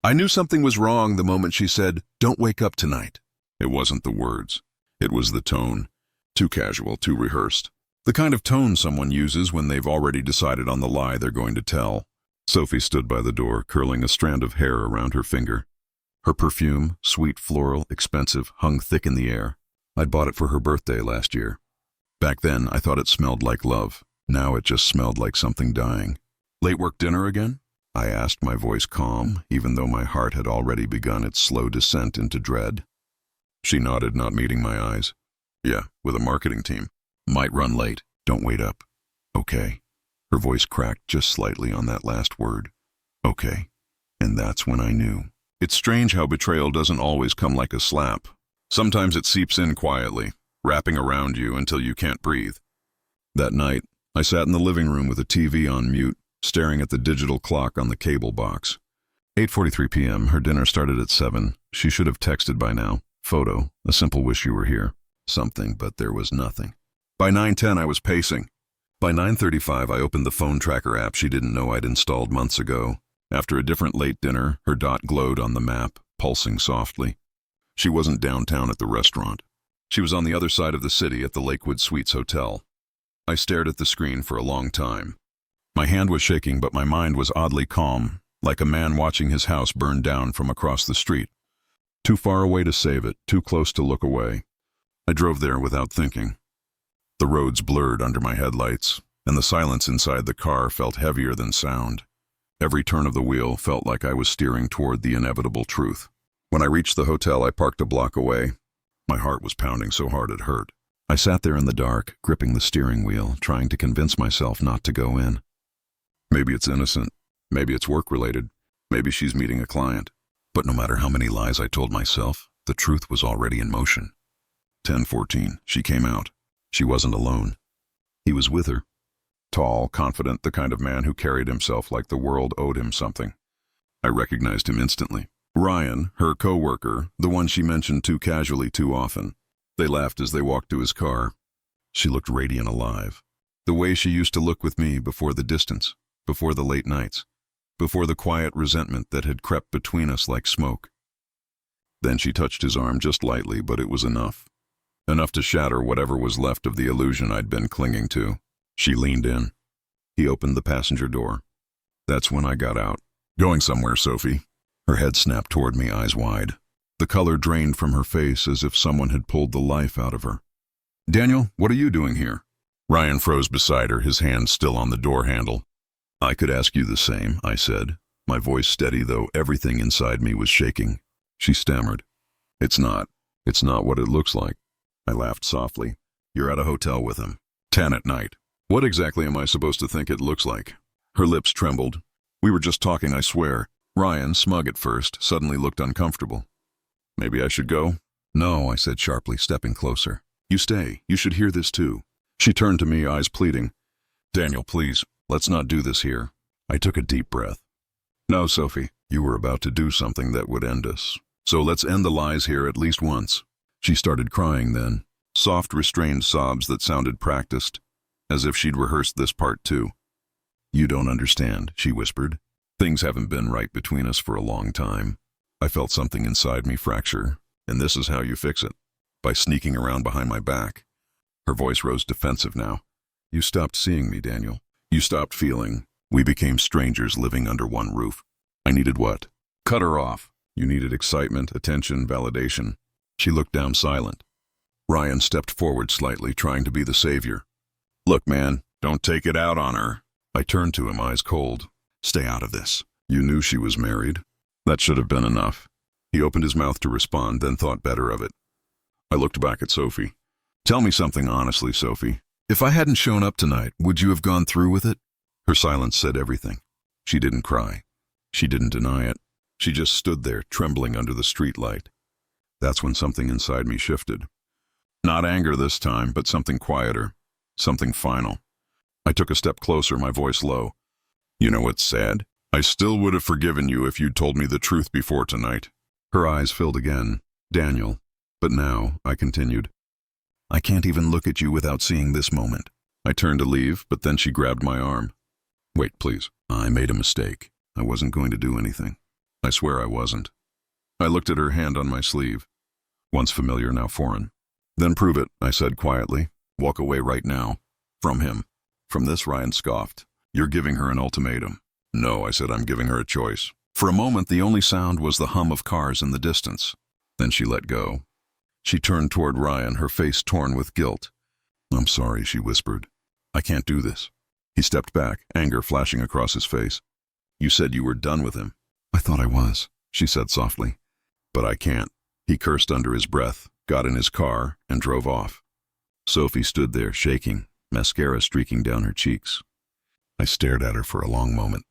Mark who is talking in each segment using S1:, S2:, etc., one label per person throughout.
S1: I knew something was wrong the moment she said, "Don't wake up tonight." It wasn't the words. It was the tone. Too casual, too rehearsed. The kind of tone someone uses when they've already decided on the lie they're going to tell. Sophie stood by the door, curling a strand of hair around her finger. Her perfume, sweet, floral, expensive, hung thick in the air. I'd bought it for her birthday last year. Back then, I thought it smelled like love. Now it just smelled like something dying. "Late work dinner again?" I asked, my voice calm, even though my heart had already begun its slow descent into dread. She nodded, not meeting my eyes. "Yeah, with a marketing team. Might run late. Don't wait up." "Okay." Her voice cracked just slightly on that last word. "Okay." And that's when I knew. It's strange how betrayal doesn't always come like a slap. Sometimes it seeps in quietly, wrapping around you until you can't breathe. That night, I sat in the living room with the TV on mute, staring at the digital clock on the cable box. 8:43 p.m., her dinner started at 7. She should have texted by now. Photo, a simple wish you were here. Something, but there was nothing. By 9:10, I was pacing. By 9:35, I opened the phone tracker app she didn't know I'd installed months ago. After a different late dinner, her dot glowed on the map, pulsing softly. She wasn't downtown at the restaurant. She was on the other side of the city at the Lakewood Suites Hotel. I stared at the screen for a long time. My hand was shaking, but my mind was oddly calm, like a man watching his house burn down from across the street. Too far away to save it, too close to look away. I drove there without thinking. The roads blurred under my headlights, and the silence inside the car felt heavier than sound. Every turn of the wheel felt like I was steering toward the inevitable truth. When I reached the hotel, I parked a block away. My heart was pounding so hard it hurt. I sat there in the dark, gripping the steering wheel, trying to convince myself not to go in. Maybe it's innocent. Maybe it's work-related. Maybe she's meeting a client. But no matter how many lies I told myself, the truth was already in motion. 10:14, she came out. She wasn't alone. He was with her. Tall, confident, the kind of man who carried himself like the world owed him something. I recognized him instantly. Ryan, her co-worker, the one she mentioned too casually too often. They laughed as they walked to his car. She looked radiant alive. The way she used to look with me before the distance, before the late nights, before the quiet resentment that had crept between us like smoke. Then she touched his arm just lightly, but it was enough. Enough to shatter whatever was left of the illusion I'd been clinging to. She leaned in. He opened the passenger door. That's when I got out. "Going somewhere, Sophie?" Her head snapped toward me, eyes wide. The color drained from her face as if someone had pulled the life out of her. "Daniel, what are you doing here?" Ryan froze beside her, his hand still on the door handle. "I could ask you the same," I said, my voice steady though everything inside me was shaking. She stammered. It's not what it looks like." I laughed softly. "You're at a hotel with him. 10 at night. What exactly am I supposed to think it looks like?" Her lips trembled. "We were just talking, I swear." Ryan, smug at first, suddenly looked uncomfortable. "Maybe I should go?" "No," I said sharply, stepping closer. "You stay. You should hear this too." She turned to me, eyes pleading. "Daniel, please, let's not do this here." I took a deep breath. "No, Sophie, you were about to do something that would end us. So let's end the lies here at least once." She started crying then, soft, restrained sobs that sounded practiced, as if she'd rehearsed this part too. "You don't understand," she whispered. "Things haven't been right between us for a long time. I felt something inside me fracture, and this is how you fix it. By sneaking around behind my back." Her voice rose defensive now. "You stopped seeing me, Daniel. You stopped feeling. We became strangers living under one roof. I needed what? Cut her off. You needed excitement, attention, validation." She looked down silent. Ryan stepped forward slightly, trying to be the savior. "Look, man, don't take it out on her." I turned to him, eyes cold. "Stay out of this. You knew she was married. That should have been enough." He opened his mouth to respond, then thought better of it. I looked back at Sophie. "Tell me something honestly, Sophie. If I hadn't shown up tonight, would you have gone through with it?" Her silence said everything. She didn't cry. She didn't deny it. She just stood there, trembling under the streetlight. That's when something inside me shifted. Not anger this time, but something quieter, something final. I took a step closer, my voice low. "You know what's sad? I still would have forgiven you if you'd told me the truth before tonight." Her eyes filled again. "Daniel." "But now," I continued, "I can't even look at you without seeing this moment." I turned to leave, but then she grabbed my arm. "Wait, please. I made a mistake. I wasn't going to do anything." I swear I wasn't. I looked at her hand on my sleeve. Once familiar, now foreign. Then prove it, I said quietly. Walk away right now. From him. From this, Ryan scoffed. You're giving her an ultimatum. No, I said, I'm giving her a choice. For a moment, the only sound was the hum of cars in the distance. Then she let go. She turned toward Ryan, her face torn with guilt. I'm sorry, she whispered. I can't do this. He stepped back, anger flashing across his face. You said you were done with him. I thought I was, she said softly. But I can't. He cursed under his breath, got in his car, and drove off. Sophie stood there, shaking, mascara streaking down her cheeks. I stared at her for a long moment.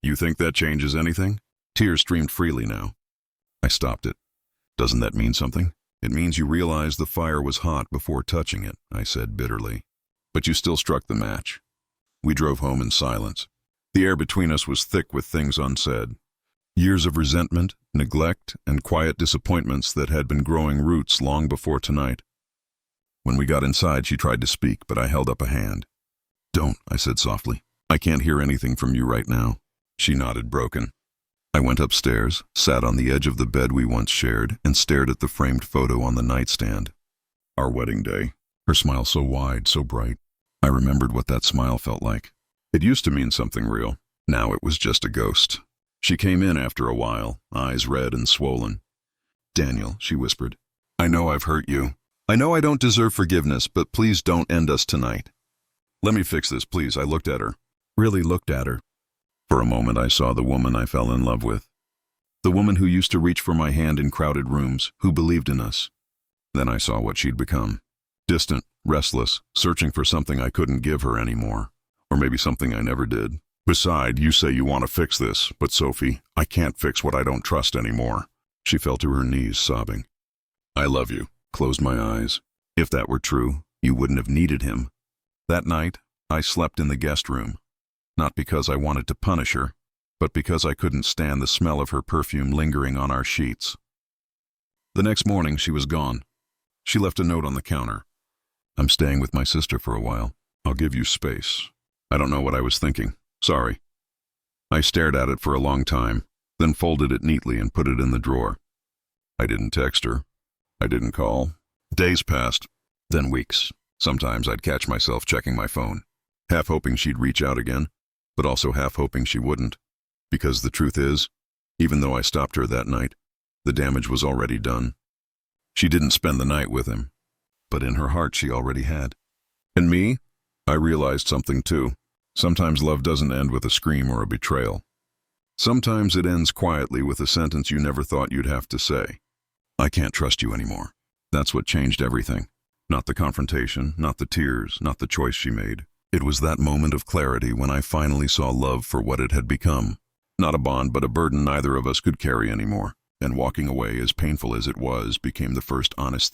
S1: You think that changes anything? Tears streamed freely now. I stopped it. Doesn't that mean something? It means you realized the fire was hot before touching it, I said bitterly. But you still struck the match. We drove home in silence. The air between us was thick with things unsaid. Years of resentment, neglect, and quiet disappointments that had been growing roots long before tonight. When we got inside, she tried to speak, but I held up a hand. Don't, I said softly. I can't hear anything from you right now. She nodded, broken. I went upstairs, sat on the edge of the bed we once shared, and stared at the framed photo on the nightstand. Our wedding day. Her smile so wide, so bright. I remembered what that smile felt like. It used to mean something real. Now it was just a ghost. She came in after a while, eyes red and swollen. Daniel, she whispered. I know I've hurt you. I know I don't deserve forgiveness, but please don't end us tonight. Let me fix this, please. I looked at her. Really looked at her. For a moment I saw the woman I fell in love with. The woman who used to reach for my hand in crowded rooms, who believed in us. Then I saw what she'd become. Distant, restless, searching for something I couldn't give her anymore. Or maybe something I never did. Besides, you say you want to fix this, but Sophie, I can't fix what I don't trust anymore. She fell to her knees, sobbing. I love you. Closed my eyes. If that were true, you wouldn't have needed him. That night, I slept in the guest room. Not because I wanted to punish her, but because I couldn't stand the smell of her perfume lingering on our sheets. The next morning, she was gone. She left a note on the counter. I'm staying with my sister for a while. I'll give you space. I don't know what I was thinking. Sorry. I stared at it for a long time, then folded it neatly and put it in the drawer. I didn't text her. I didn't call. Days passed, then weeks. Sometimes I'd catch myself checking my phone, half hoping she'd reach out again, but also half hoping she wouldn't. Because the truth is, even though I stopped her that night, the damage was already done. She didn't spend the night with him, but in her heart she already had. And me? I realized something too. Sometimes love doesn't end with a scream or a betrayal. Sometimes it ends quietly with a sentence you never thought you'd have to say. I can't trust you anymore. That's what changed everything. Not the confrontation, not the tears, not the choice she made. It was that moment of clarity when I finally saw love for what it had become. Not a bond, but a burden neither of us could carry anymore. And walking away, as painful as it was, became the first honest thing